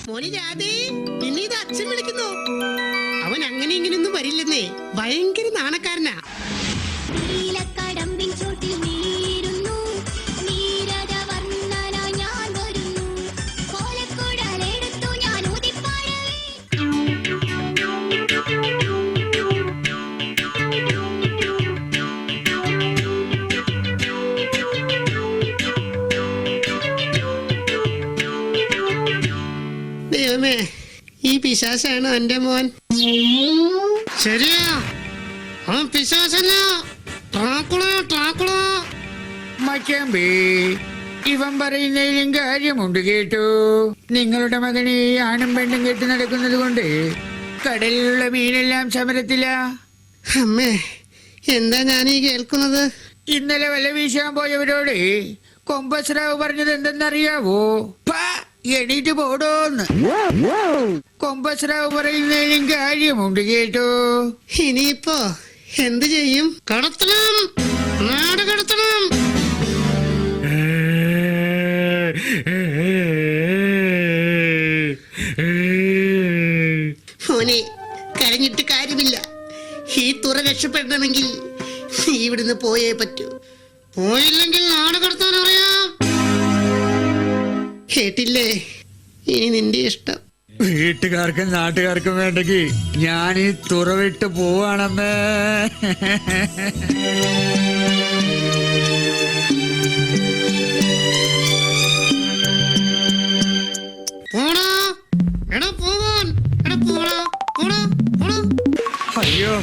മോനി രാധേ, നിന്നെ ഇത് അച്ഛൻ വിളിക്കുന്നു. അവൻ അങ്ങനെ ഇങ്ങനെയൊന്നും വരില്ലെന്നേ, ഭയങ്കര നാണക്കാരനാ. ദൈവമേ, ഈ പിശാചാണ് എന്റെ മോൻ. ശരിയാ, അവൻ പിശാചല്ല, മച്ചാമ്പി. ഇവൻ പറയുന്നതിലും കാര്യമുണ്ട് കേട്ടോ. നിങ്ങളുടെ മകനെ ആണും പെണ്ണും കെട്ടി നടക്കുന്നത് കൊണ്ട് കടലിലുള്ള മീനെല്ലാം സമരത്തില. അമ്മേ, എന്താ ഞാനീ കേൾക്കുന്നത്? ഇന്നലെ വല വീശാൻ പോയവരോട് കൊമ്പസ്രാവ് പറഞ്ഞത് എന്തെന്നറിയാവോ? എണീറ്റ് പോടോന്ന്. കൊമ്പസ്രാവ് പറയുന്നതിലും കാര്യമുണ്ട് കേട്ടോ. ഇനിയിപ്പോ എന്ത് ചെയ്യും? കടത്തണം, നാട് കടത്തണം. മോനെ, കരഞ്ഞിട്ട് കാര്യമില്ല. ഈ തുറ രക്ഷപ്പെടണമെങ്കിൽ നീ ഇവിടുന്ന് പോയേ പറ്റൂ. പോയില്ലെങ്കിൽ നാട് കടത്താൻ അറിയാം. കേട്ടില്ലേ? ഇനി നിന്റെ ഇഷ്ടം. വീട്ടുകാർക്കും നാട്ടുകാർക്കും വേണ്ടെങ്കിൽ ഞാൻ ഈ തുറവിട്ട് പോവാണമ്മേ. അയ്യോ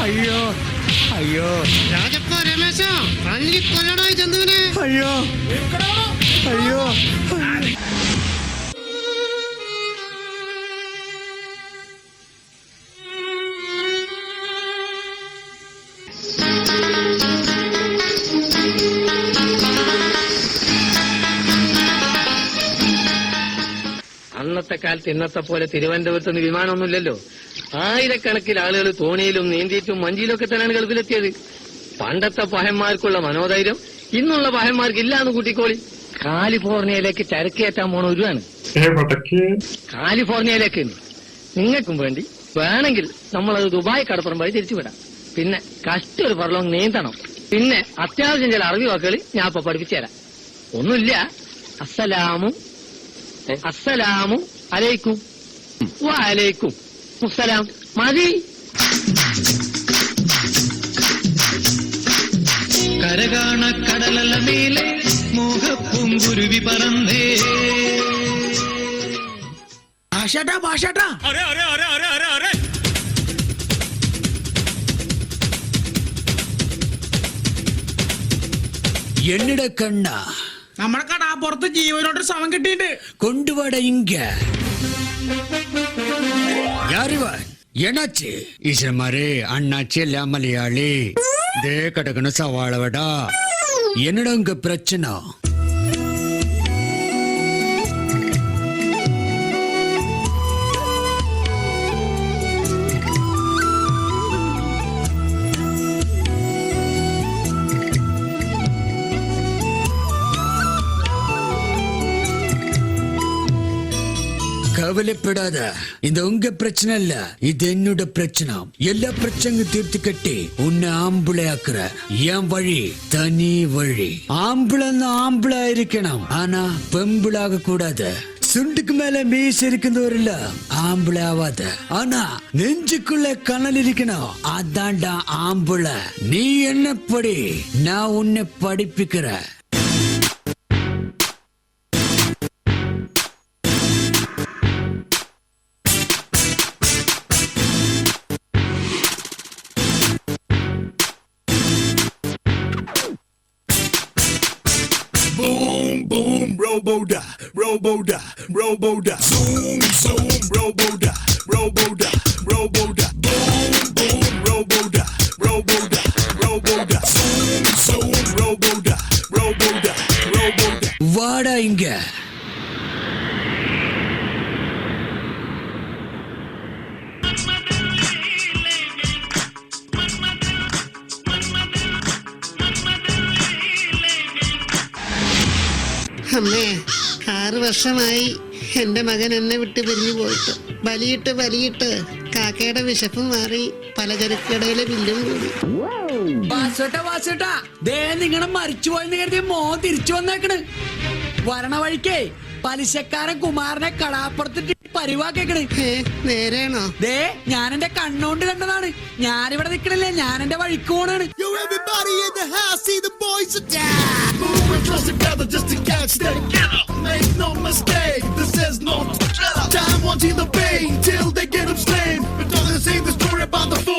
അയ്യോ അയ്യോ രാജപ്പ രമേശ, കൊല്ലടായി ചന്തുവിനെ. അയ്യോ അയ്യോ. അന്നത്തെ കാലത്ത് ഇന്നത്തെ പോലെ തിരുവനന്തപുരത്ത് നിന്ന് വിമാനമൊന്നുമില്ലല്ലോ. ആയിരക്കണക്കിന് ആളുകൾ തോണിയിലും നീന്തിയിട്ടും മഞ്ചിയിലും ഒക്കെ തന്നെയാണ് ഗൾഫിലെത്തിയത്. പണ്ടത്തെ പഹന്മാർക്കുള്ള മനോധൈര്യം ഇന്നുള്ള പഹന്മാർക്ക് ഇല്ലാന്ന് കൂട്ടിക്കോളി. കാലിഫോർണിയയിലേക്ക് ചരക്കേറ്റാൻ പോണ ഒരുവാണ്. കാലിഫോർണിയയിലേക്ക് നിങ്ങൾക്കും വേണ്ടി വേണമെങ്കിൽ നമ്മളത് ദുബായ് കടപ്പുറം വഴി തിരിച്ചുവിടാം. പിന്നെ കഷ്ടൊരു പറലോങ് നീന്തണം. പിന്നെ അത്യാവശ്യം ചില അറിവ് വാക്കുകൾ ഞാൻ ഇപ്പൊ പഠിപ്പിച്ചു തരാം. ഒന്നുമില്ല. അസ്സലാമു അലൈക്കും വഅലൈക്കും മുസ്സലാം മതി. കരകാണ കടലല മേലെ മോഹപ്പൂങ്കുരുവി പറന്നേ. ഭാഷാട്ടാ ഭാഷാട്ടാ, என்னிட கண்ணா, നമ്മുടെ കടാപ്പുറത്ത് ജീവനോട്ടൊരു ശവം കിട്ടിയിട്ട് കൊണ്ടുവാട ഇങ്ക. யாருவன் என்னாச்சு? ஈஸ்வரமாரே, அண்ணாச்சி எல்லாம் மலையாளி. தே கடக்கணும் சவாளவடா. என்னடா உங்க பிரச்சனை? கவலைப்படாத, இந்த உங்க பிரச்சனை இல்ல, இது என்னோட பிரச்சனை. எல்லா பிரச்சனையும் தீர்த்து கட்டி உன்னை ஆம்பளை ஆக்குற என் வழி தனி வழி. ஆம்பளைன்னு ஆம்பளை இருக்கணும், ஆனா பெம்பளாக கூடாது. சுண்டுக்கு மேல மீஸ் இருக்குந்தோரில்ல ஆம்பளை ஆவாத, ஆனா நெஞ்சுக்குள்ள கனல் இருக்கணும், அதான்டா ஆம்பளை. நீ என்ன படி, நான் உன்னை படிப்பிக்கிற. Boom, robo-da, robo-da, robo-da. Zoom, zoom, robo-da, robo-da, robo-da. Boom, boom, robo-da, robo-da, robo-da. Zoom, zoom, robo-da, robo-da, robo-da. வாடா இங்க. അമ്മേ 6 വർഷമായി എന്റെ മകൻ എന്നെ വിട്ട് പിരിഞ്ഞു പോയിട്ട്. വലിയിട്ട് കാക്കയുടെ വിശപ്പ് മാറി, പലചരക്കടയിലെ ബില്ലും കൂടി. വാസുട്ടാ ദേ നിങ്ങളെ മരിച്ചുപോയെന്ന് കരുതി മോ തിരിച്ചു വന്നേക്കണ്. വരണ വഴിക്കേ പലിശക്കാരൻ കുമാരനെ കടാപ്പുറത്തിട്ട് പരിവാക്കേക്കണ്. നേരെയാണോ? ദേ ഞാൻ എന്റെ കണ്ണോണ്ട് കണ്ടതാണ്. ഞാനിവിടെ നിക്കണില്ലേ, ഞാൻ എന്റെ വഴിക്ക് പോണാണ്. Yo, everybody in the house, see the boys are down. Moving close together just to catch that together. Make no mistake, this is no time wanting the pain till they get them slain. We're talking the same story about the fool.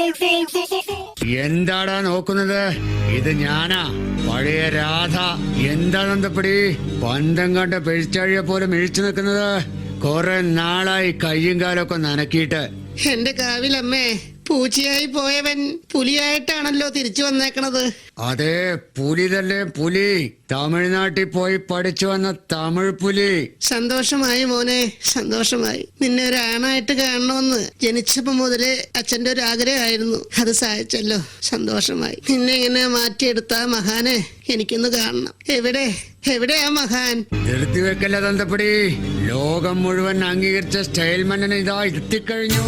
എന്താടാ നോക്കുന്നത്? ഇത് ഞാനാ, പഴയ രാധ. എന്താ നന്തപ്പടി പന്തം കണ്ട പെഴിച്ചാഴിയെ പോലെ മിഴിച്ചു നിൽക്കുന്നത്? കുറെ നാളായി കയ്യും കാലൊക്കെ നനക്കിയിട്ട്. എന്റെ കാവിലമ്മേ, പൂച്ചയായി പോയവൻ പുലിയായിട്ടാണല്ലോ തിരിച്ചു വന്നേക്കണത്. അതെ, പുലി തന്നെ പുലി. തമിഴ്നാട്ടിൽ പോയി പഠിച്ചു വന്ന തമിഴ് പുലി. സന്തോഷമായി മോനെ, സന്തോഷമായി. നിന്നെ ഒരു ആണായിട്ട് കാണണമെന്ന് ജനിച്ചപ്പോ മുതലേ അച്ഛന്റെ ഒരു ആഗ്രഹമായിരുന്നു. അത് സാധിച്ചല്ലോ, സന്തോഷമായി. നിന്നെ ഇങ്ങനെ മാറ്റിയെടുത്ത മഹാനെ എനിക്കൊന്ന് കാണണം. എവിടെയാ മഹാൻ? നിർത്തി വെക്കല്ല തന്തപ്പടി. ലോകം മുഴുവൻ അംഗീകരിച്ച സ്റ്റൈൽ മന്നനെ ഇതാ ഇരുത്തിക്കഴിഞ്ഞു.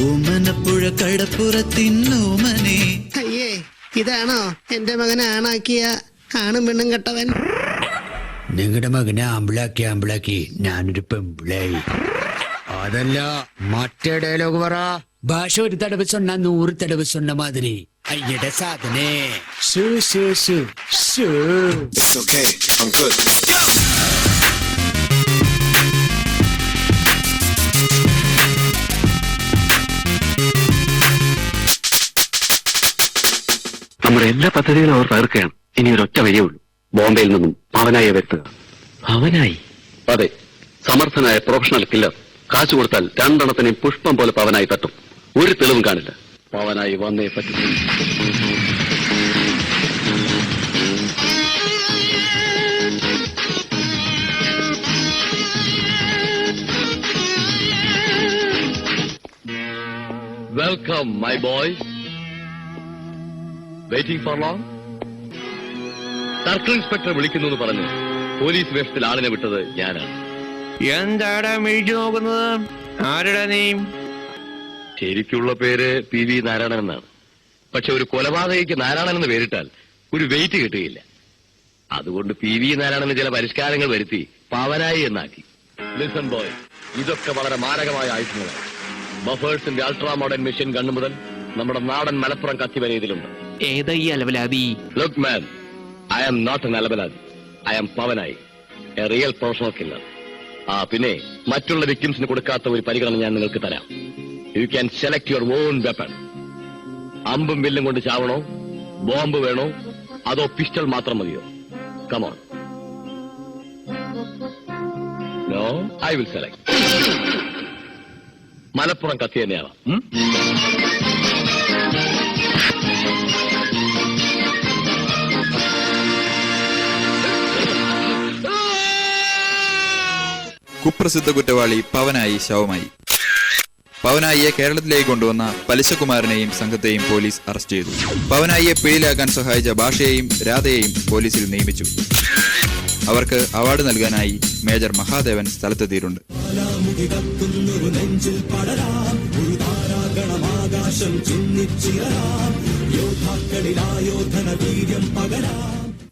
ഓമനപ്പുഴ കടപ്പുറത്തിന്നോമനെ. അയ്യേ, ഇതാണോ എന്റെ മകനെ ആണാക്കിയ ആണും പെണ്ണും കെട്ടവൻ? നിങ്ങളുടെ മകനെ ആമ്പിളാക്കി ഞാനൊരു പെമ്പിളായി. അതല്ല, മറ്റേ ഡയലോഗ് പറ. ഭാഷ ഒരു തടവ് சொன்னா 100 തടവ് சொன்ன മാതിരി. അയ്യടെ സാധനെ. It's okay, I'm good. Let's go. നമ്മുടെ എല്ലാ പദ്ധതികളും അവർ തകർക്കുകയാണ്. ഇനി ഒരൊറ്റ വഴിയേ ഉള്ളൂ, ബോംബെയിൽ നിന്നും പവനായെ വരുത്തുക. പവനായി? അതെ, സമർത്ഥനായ പ്രൊഫഷണൽ കില്ലർ. കാശ് കൊടുത്താൽ 2 എണ്ണത്തിനെയും പുഷ്പം പോലെ പവനായി തട്ടും. ഒരു തെളിവും കാണില്ല. പവനായി വന്നേ പറ്റും. Welcome my boys. Waiting for long? Circle inspector വിളിക്കുന്നു എന്ന് പറഞ്ഞു പോലീസ് വേഷത്തിൽ ആളിനെ വിട്ടത് ഞാനാണ്. എന്താടാ മിഴിച്ചു നോക്കുന്നത്? ആരുടെ നീ? ശരിക്കുള്ള പേര് PV നാരായണൻ എന്നാണ്. പക്ഷെ ഒരു കൊലപാതകയ്ക്ക് നാരായണൻ എന്ന് പേരിട്ടാൽ ഒരു വെയിറ്റ് കിട്ടുകയില്ല. അതുകൊണ്ട് PV നാരായണന് ചില പരിഷ്കാരങ്ങൾ വരുത്തി പവനായി എന്നാക്കി. ലിസൺ ബോയ്, ഇതൊക്കെ വളരെ മാരകമായ ആയുധങ്ങളാണ്. ബഫേഴ്സിന്റെ അൾട്രാ മോഡേൺ മെഷീൻ ഗണ്ണ് മുതൽ നമ്മുടെ നാടൻ മലപ്പുറം കത്തി വരെ ഇതിലുണ്ട്. ഏതാ ഈ അലവലാതി? Look man, I am not an അലബലാദി. I am Pavanayi, a real professional killer. പിന്നെ മറ്റുള്ള വിക്ടിംസിന് കൊടുക്കാത്ത ഒരു പരിഗണന ഞാൻ നിങ്ങൾക്ക് തരാം. You can select your own weapon. അമ്പും വില്ലും കൊണ്ട് ചാവണോ, ബോംബ് വേണോ, അതോ പിസ്റ്റൾ മാത്രം മതിയോ? Come on. No, I will select. Malappuram കത്തി തന്നെയാണ്. കുപ്രസിദ്ധ കുറ്റവാളി പവനായി ശവമായി. പവനായിയെ കേരളത്തിലേക്ക് കൊണ്ടുവന്ന പലിശകുമാരനെയും സംഘത്തെയും പോലീസ് അറസ്റ്റ് ചെയ്തു. പവനായിയെ പിടിയിലാക്കാൻ സഹായിച്ച ഭാഷയെയും രാധയെയും പോലീസിൽ നിയമിച്ചു. അവർക്ക് അവാർഡ് നൽകാനായി മേജർ മഹാദേവൻ സ്ഥലത്തെത്തിയിട്ടുണ്ട്.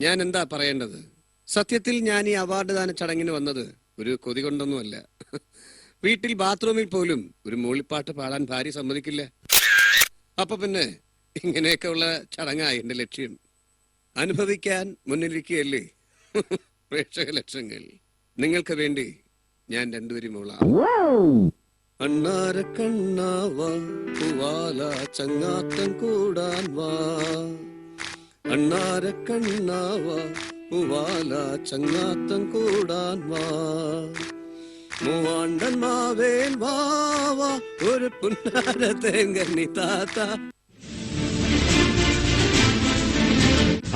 ഞാൻ എന്താ പറയേണ്ടത്? സത്യത്തിൽ ഞാൻ ഈ അവാർഡ് ദാന ചടങ്ങിന് വന്നത് ഒരു കൊതി കൊണ്ടൊന്നുമല്ല. വീട്ടിൽ ബാത്റൂമിൽ പോലും ഒരു മൂളിപ്പാട്ട് പാടാൻ ഭാര്യ സമ്മതിക്കില്ല. അപ്പൊ പിന്നെ ഇങ്ങനെയൊക്കെ ഉള്ള ചടങ്ങായി എന്റെ ലക്ഷ്യം. അനുഭവിക്കാൻ മുന്നിലിരിക്കുകയല്ലേ പ്രേക്ഷക ലക്ഷങ്ങൾ. നിങ്ങൾക്ക് വേണ്ടി ഞാൻ 2 വരി മൂളാം. അണ്ണാര കണ്ണാവാ പൂവാല ചങ്ങാത്തം കൂടാൻ വാ. അണ്ണാര കണ്ണാവാ പൂവാല ചങ്ങാത്തം കൂടാൻ വാ. മൂവാണ്ടൻ മാവേൽ വാവാ ഒരു പുന്നാര തേങ്കണ്ണി താത്ത.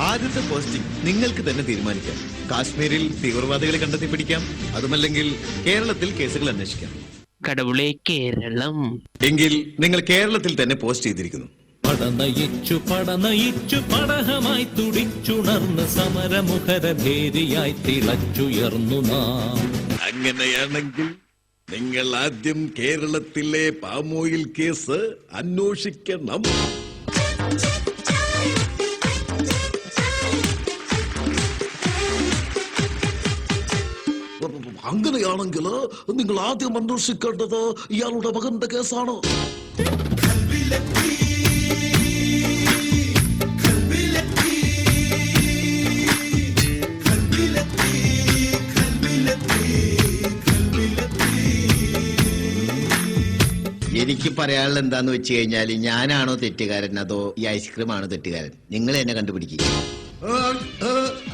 ആദ്യത്തെ പോസ്റ്റിംഗ് നിങ്ങൾക്ക് തന്നെ തീരുമാനിക്കാം. കാശ്മീരിൽ തീവ്രവാദികളെ കണ്ടെത്തി പിടിക്കാം, അതുമല്ലെങ്കിൽ കേരളത്തിൽ കേസുകൾ അന്വേഷിക്കാം. കടവുളെ കേരളം. എങ്കിൽ നിങ്ങൾ കേരളത്തിൽ തന്നെ പോസ്റ്റ് ചെയ്തിരിക്കുന്നു. പടനയിച്ചു പടഹമായി തുടിച്ചുണർന്ന് സമരമുഖരഭേരിയായി തിളച്ചുയർന്നു നാം. അങ്ങനെയാണെങ്കിൽ നിങ്ങൾ ആദ്യം കേരളത്തിലെ പാമോയിൽ കേസ് അന്വേഷിക്കണം. അങ്ങനെയാണെങ്കിൽ നിങ്ങൾ ആദ്യം അന്വേഷിക്കേണ്ടത് ഇയാളുടെ മകന്റെ കേസാണ്. എനിക്ക് പറയാനുള്ള എന്താന്ന് വെച്ച് കഴിഞ്ഞാൽ ഞാനാണോ തെറ്റുകാരൻ അതോ ഈ ഐസ്ക്രീം ആണോ തെറ്റുകാരൻ? നിങ്ങൾ എന്നെ കണ്ടുപിടിക്കുക.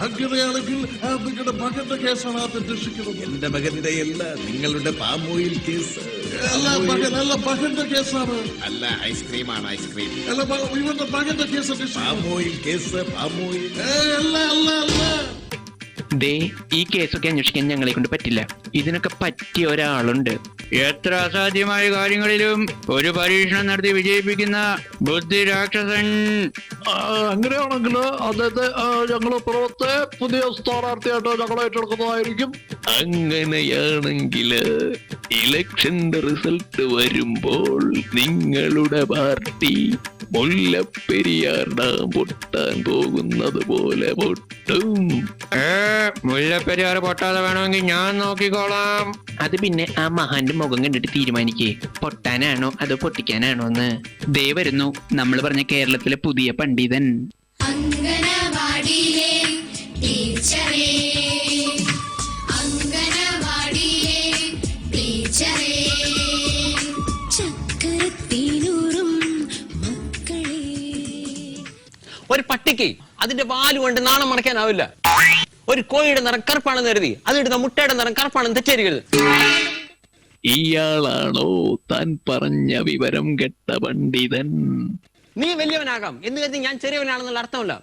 അങ്ങനെയാണെങ്കിൽ നിങ്ങളുടെ മകന്റെ കേസാണ് ആദ്യം അന്വേഷിക്കുന്നത്. എന്റെ മകന്റെ അല്ല, നിങ്ങളുടെ പാമോയിൽ കേസ്. മകന്റെ കേസാണ്. അല്ല, ഐസ്ക്രീം ആണ്, ഐസ്ക്രീം. അല്ല, ഇവന്റെ മകന്റെ കേസ്. Palm oil case, palm oil. അല്ല അല്ല അല്ല. ദേ, ഈ കേസൊക്കെ അന്വേഷിക്കാൻ ഞങ്ങളെ കൊണ്ട് പറ്റില്ല. ഇതിനൊക്കെ പറ്റിയ ഒരാളുണ്ട്. എത്ര അസാധ്യമായ കാര്യങ്ങളിലും ഒരു പരീക്ഷണം നടത്തി വിജയിപ്പിക്കുന്ന ബുദ്ധി രാക്ഷസൻ. അങ്ങനെയാണെങ്കിൽ അതായത് ഞങ്ങള് പുറത്തെ പുതിയ സ്ഥാനാർത്ഥിയായിട്ട് ഞങ്ങൾ ഏറ്റെടുക്കുന്നതായിരിക്കും. അങ്ങനെയാണെങ്കിൽ ഇലക്ഷന്റെ റിസൾട്ട് വരുമ്പോൾ നിങ്ങളുടെ പാർട്ടി മുല്ലപ്പെരിയാർ ഡാം പൊട്ടാൻ പോകുന്നത് പോലെ പൊട്ടും. മുല്ലപ്പെരിയാർ പൊട്ടാതെ വേണമെങ്കിൽ ഞാൻ നോക്കിക്കോളാം. അത് പിന്നെ ആ മഹാന്റെ മുഖം കണ്ടിട്ട് തീരുമാനിക്കേ, പൊട്ടാനാണോ അതോ പൊട്ടിക്കാനാണോ എന്ന്. ദേ വരുന്നു നമ്മൾ പറഞ്ഞ കേരളത്തിലെ പുതിയ പണ്ഡിതൻ. അംഗനവാടിയിലെ ടീച്ചറേ, അംഗനവാടിയിലെ ടീച്ചറേ, ചക്കരത്തിനൂറും മക്കളെ. ഒരു പട്ടിക്ക് അതിന്റെ വാല് കൊണ്ട് നാണം മറയ്ക്കാനാവില്ല. ഒരു കോഴിയുടെ നിറം കറുപ്പാണെന്ന് കരുതി അതിടുന്ന മുട്ടയുടെ നിറം കറുപ്പാണെന്ന് തെറ്റിദ്ധരിക്കരുത്. ഇയാളാണോ താൻ പറഞ്ഞ വിവരം കെട്ട പണ്ഡിതൻ? നീ വലിയവനാകാം എന്ന് കരുതി ഞാൻ ചെറിയവനാണെന്നുള്ള അർത്ഥമല്ല.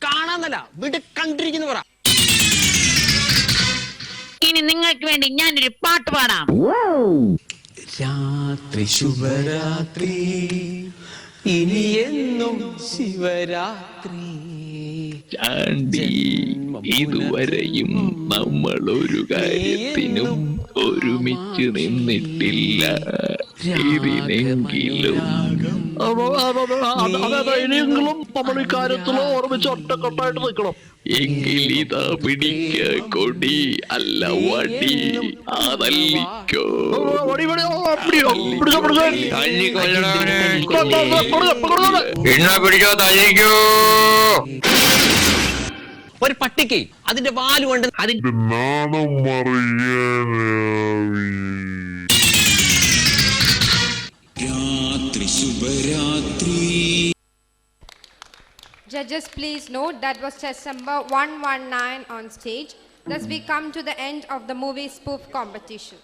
കാണാന്നല്ല, വീട്ടിൽ കണ്ടിരിക്കുന്നു പറ. ഇനി നിങ്ങൾക്ക് വേണ്ടി ഞാനൊരു പാട്ട് പാടാം. രാത്രി ശുഭരാത്രി, ഇനി എന്നും ശിവരാത്രി. ചാണ്ടി, ഇതുവരെയും നമ്മൾ ഒരു കാര്യത്തിനും ഒരുമിച്ച് നിന്നിട്ടില്ല. ഇതിനെങ്കിലും ഇനിയെങ്കിലും നമ്മൾ ഈ കാര്യത്തിൽ ഓർമ്മിച്ച് ഒറ്റക്കെട്ടായിട്ട് നിൽക്കണം. എങ്കിലിതാ പിടിക്ക കൊടി, അല്ല വടി. അതല്ലിക്കോ പിടിച്ചോ, തല്ലിക്കോ. ഒരു പട്ടിക്ക് അതിന്റെ വാല് കൊണ്ട് അതിന്റെ നാണം രാത്രി ശുഭരാത്രി. Judges, please note that was test number 119 on stage. Thus we come to the end of the movie spoof competition.